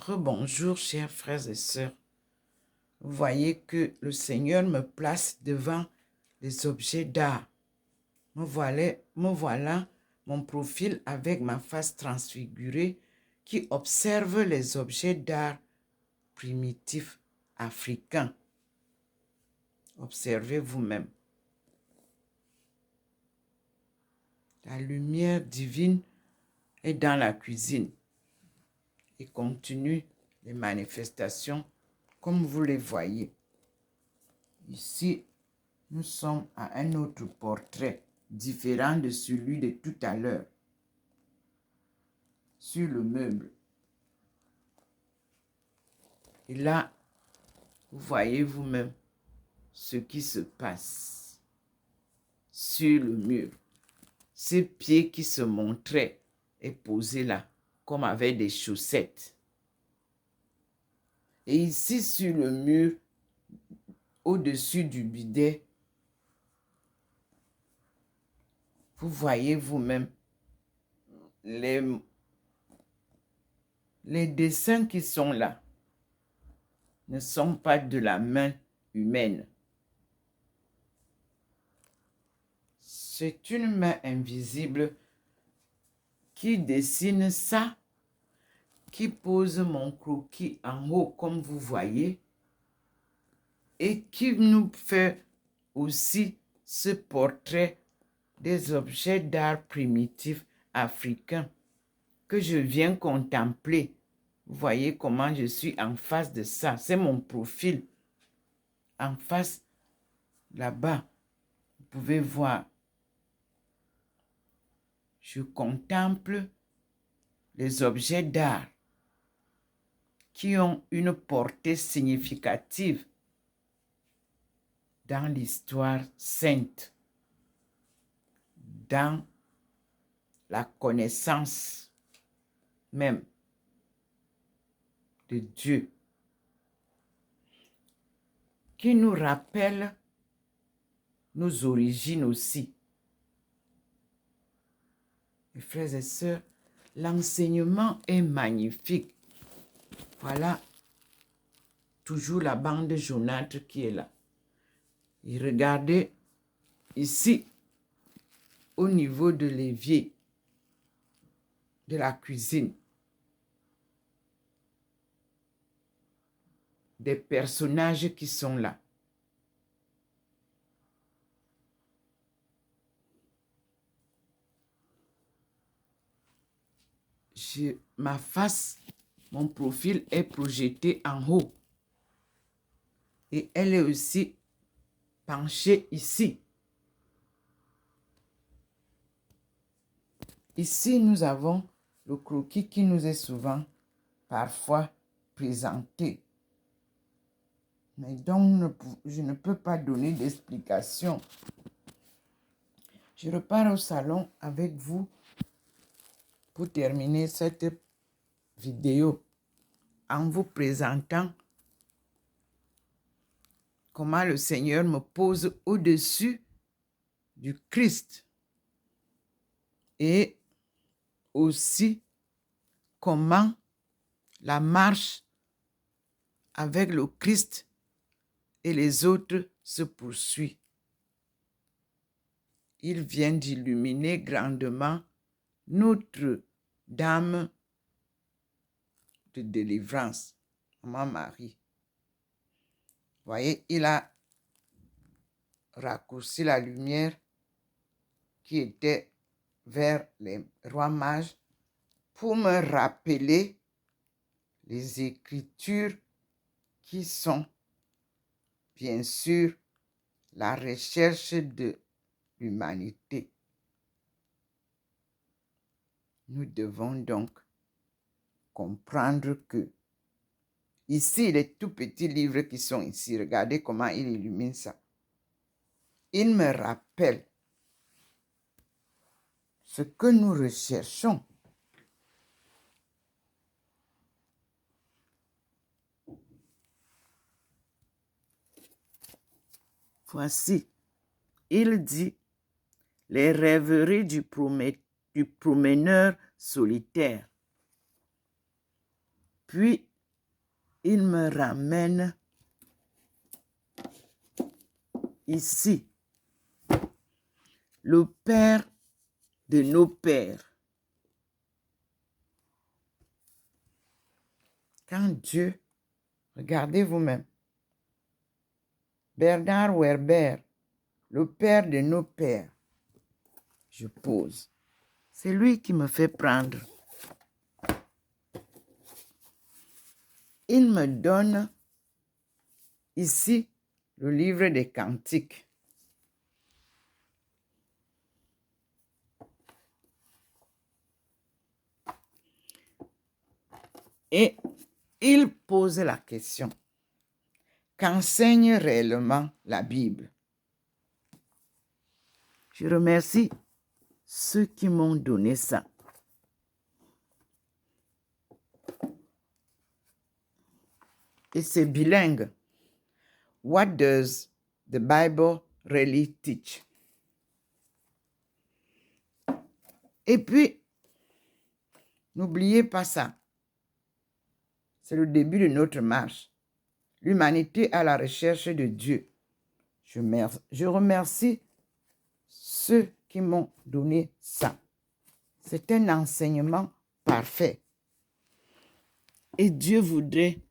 Rebonjour, chers frères et sœurs. Vous voyez que le Seigneur me place devant les objets d'art. Me voilà mon profil avec ma face transfigurée qui observe les objets d'art primitifs africains. Observez vous-même. La lumière divine est dans la cuisine et continue les manifestations comme vous les voyez. Ici, nous sommes à un autre portrait différent de celui de tout à l'heure sur le meuble. Et là, vous voyez vous-même ce qui se passe sur le mur. Ces pieds qui se montraient et posés là, comme avec des chaussettes. Et ici sur le mur, au-dessus du bidet, vous voyez vous-même les dessins qui sont là ne sont pas de la main humaine. C'est une main invisible qui dessine ça, qui pose mon croquis en haut, comme vous voyez, et qui nous fait aussi ce portrait des objets d'art primitifs africains que je viens contempler. Vous voyez comment je suis en face de ça. C'est mon profil. En face, là-bas, vous pouvez voir. Je contemple les objets d'art qui ont une portée significative dans l'histoire sainte, dans la connaissance même de Dieu, qui nous rappelle nos origines aussi. Mes frères et sœurs, l'enseignement est magnifique. Voilà toujours la bande jaunâtre qui est là. Et regardez ici, au niveau de l'évier de la cuisine, des personnages qui sont là. Ma face, mon profil est projeté en haut. Et elle est aussi penchée ici. Ici, nous avons le croquis qui nous est souvent, parfois, présenté. Mais donc, je ne peux pas donner d'explication. Je repars au salon avec vous pour terminer cette vidéo en vous présentant comment le Seigneur me pose au-dessus du Christ et aussi comment la marche avec le Christ et les autres se poursuit. Il vient d'illuminer grandement Notre-Dame de délivrance, Maman Marie. Vous voyez, il a raccourci la lumière qui était vers les rois mages pour me rappeler les Écritures qui sont, bien sûr, la recherche de l'humanité. Nous devons donc comprendre que ici, les tout petits livres qui sont ici, regardez comment il illumine ça. Il me rappelle ce que nous recherchons. Voici, il dit, les rêveries du promeneur solitaire. Puis, il me ramène ici. Le Père de nos pères. Quand Dieu, regardez vous-même, Bernard Werber, le Père de nos pères, je pose. C'est lui qui me fait prendre. Il me donne ici le livre des cantiques. Et il pose la question, qu'enseigne réellement la Bible? Je remercie ceux qui m'ont donné ça. Et c'est bilingue. What does the Bible really teach? Et puis, n'oubliez pas ça. C'est le début de notre marche. L'humanité à la recherche de Dieu. Je remercie ceux qui m'ont donné ça. C'est un enseignement parfait. Et Dieu voudrait.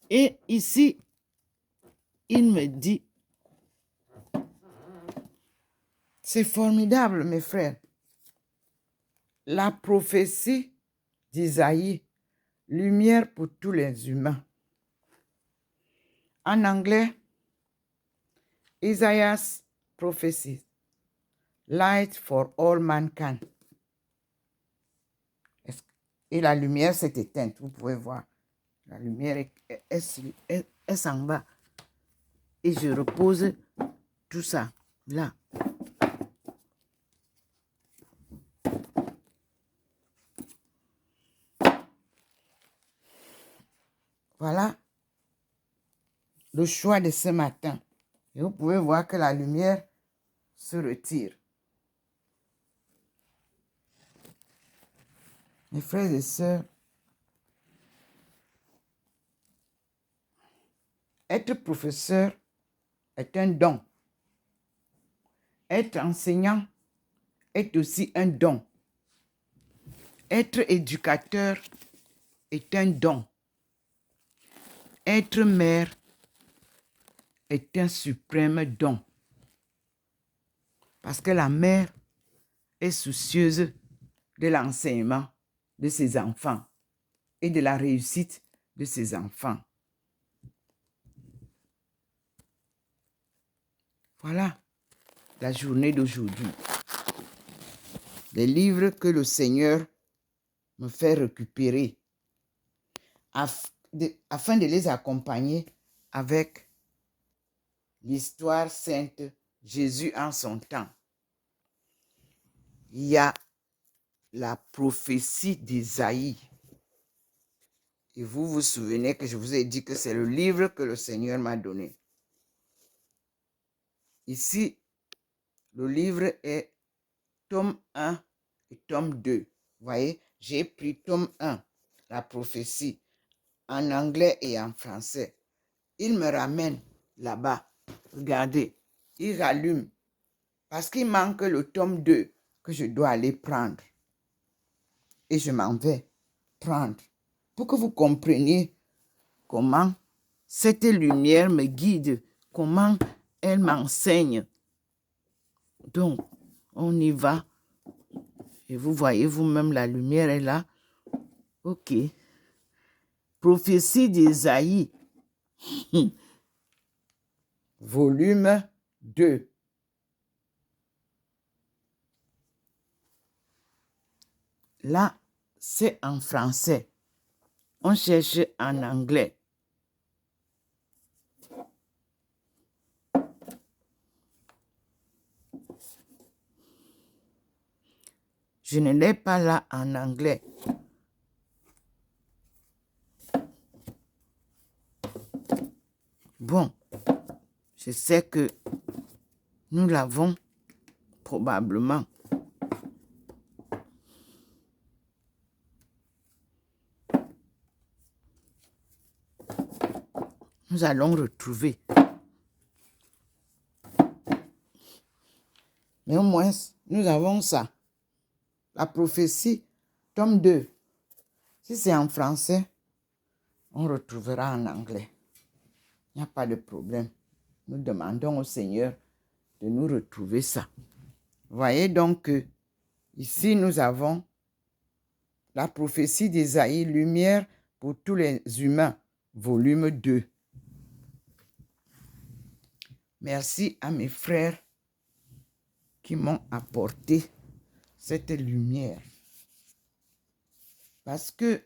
Et ici, il me dit, c'est formidable, mes frères. La prophétie d'Isaïe, lumière pour tous les humains. En anglais, Isaiah's prophecy, light for all mankind. Et la lumière s'est éteinte, vous pouvez voir. La lumière est s'en va. Et je repose tout ça là. Voilà le choix de ce matin. Et vous pouvez voir que la lumière se retire. Mes frères et sœurs, être professeur est un don. Être enseignant est aussi un don. Être éducateur est un don. Être mère est un suprême don. Parce que la mère est soucieuse de l'enseignement de ses enfants et de la réussite de ses enfants. Voilà la journée d'aujourd'hui. Les livres que le Seigneur me fait récupérer afin de les accompagner avec l'histoire sainte Jésus en son temps. Il y a la prophétie d'Isaïe. Et vous vous souvenez que je vous ai dit que c'est le livre que le Seigneur m'a donné. Ici, le livre est tome 1 et tome 2. Vous voyez, j'ai pris tome 1, la prophétie, en anglais et en français. Il me ramène là-bas. Regardez, il rallume. Parce qu'il manque le tome 2 que je dois aller prendre. Et je m'en vais prendre. Pour que vous compreniez comment cette lumière me guide, comment elle m'enseigne. Donc, on y va. Et vous voyez vous-même, la lumière est là. OK. Prophétie d'Isaïe. Volume 2. Là, c'est en français. On cherche en anglais. Je ne l'ai pas là en anglais. Bon, je sais que nous l'avons probablement. nous allons retrouver. Mais au moins, nous avons ça. La prophétie, tome 2. Si c'est en français, on retrouvera en anglais. Il n'y a pas de problème. Nous demandons au Seigneur de nous retrouver ça. Voyez donc que ici, nous avons la prophétie d'Ésaïe, lumière pour tous les humains, volume 2. Merci à mes frères qui m'ont apporté cette lumière. Parce que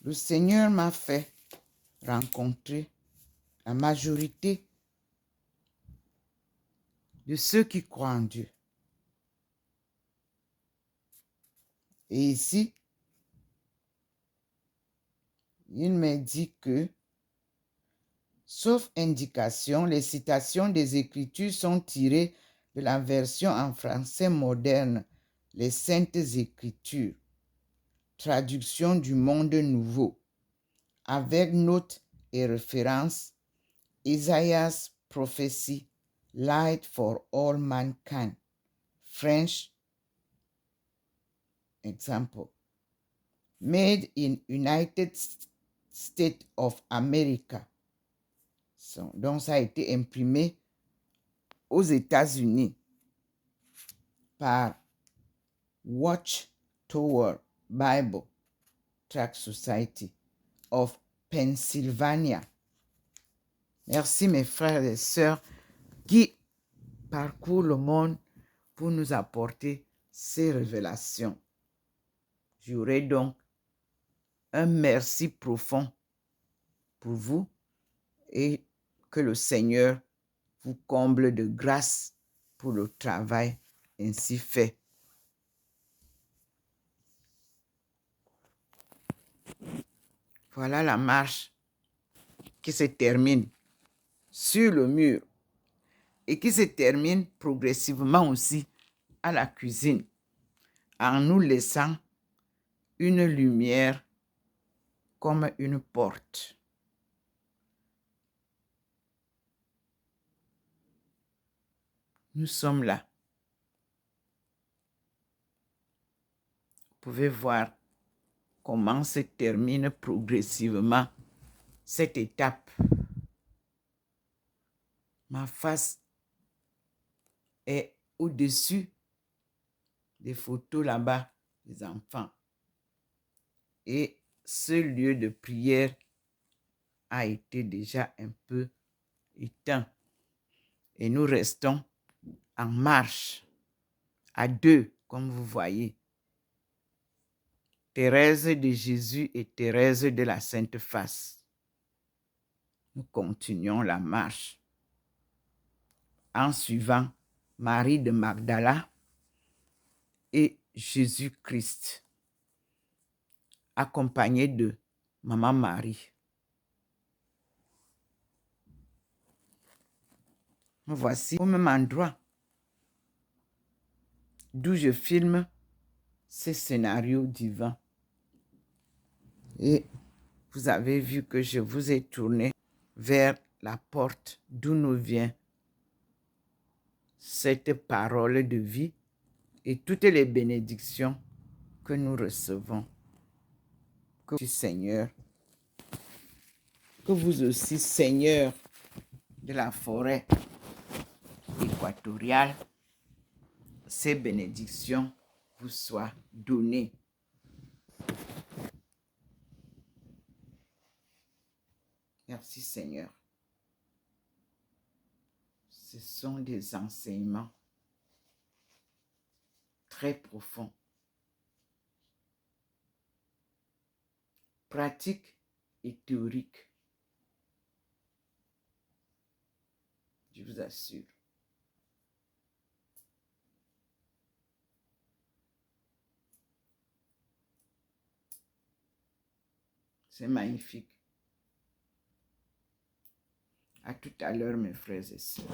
le Seigneur m'a fait rencontrer la majorité de ceux qui croient en Dieu. Et ici, il me dit que, sauf indication, les citations des Écritures sont tirées de la version en français moderne, les Saintes Écritures, traduction du Monde Nouveau, avec notes et références, Isaiah's Prophecy, Light for All Mankind, French example, made in United States of America. Donc, ça a été imprimé aux États-Unis par Watchtower Bible Tract Society of Pennsylvania. Merci mes frères et sœurs qui parcourent le monde pour nous apporter ces révélations. J'aurai donc un merci profond pour vous et que le Seigneur vous comble de grâce pour le travail ainsi fait. Voilà la marche qui se termine sur le mur et qui se termine progressivement aussi à la cuisine en nous laissant une lumière comme une porte. Nous sommes là. Vous pouvez voir comment se termine progressivement cette étape. Ma face est au-dessus des photos là-bas des enfants. Et ce lieu de prière a été déjà un peu éteint. Et nous restons en marche, à deux, comme vous voyez. Thérèse de Jésus et Thérèse de la Sainte Face. Nous continuons la marche en suivant Marie de Magdala et Jésus-Christ, accompagné de Maman Marie. Voici au même endroit d'où je filme ces scénarios divins. Et vous avez vu que je vous ai tourné vers la porte d'où nous vient cette parole de vie et toutes les bénédictions que nous recevons. Que tu, Seigneur, que vous aussi, Seigneur de la forêt équatoriale, ces bénédictions vous soient données. Merci, Seigneur. Ce sont des enseignements très profonds, pratiques et théoriques. Je vous assure. C'est magnifique. À tout à l'heure, mes frères et sœurs.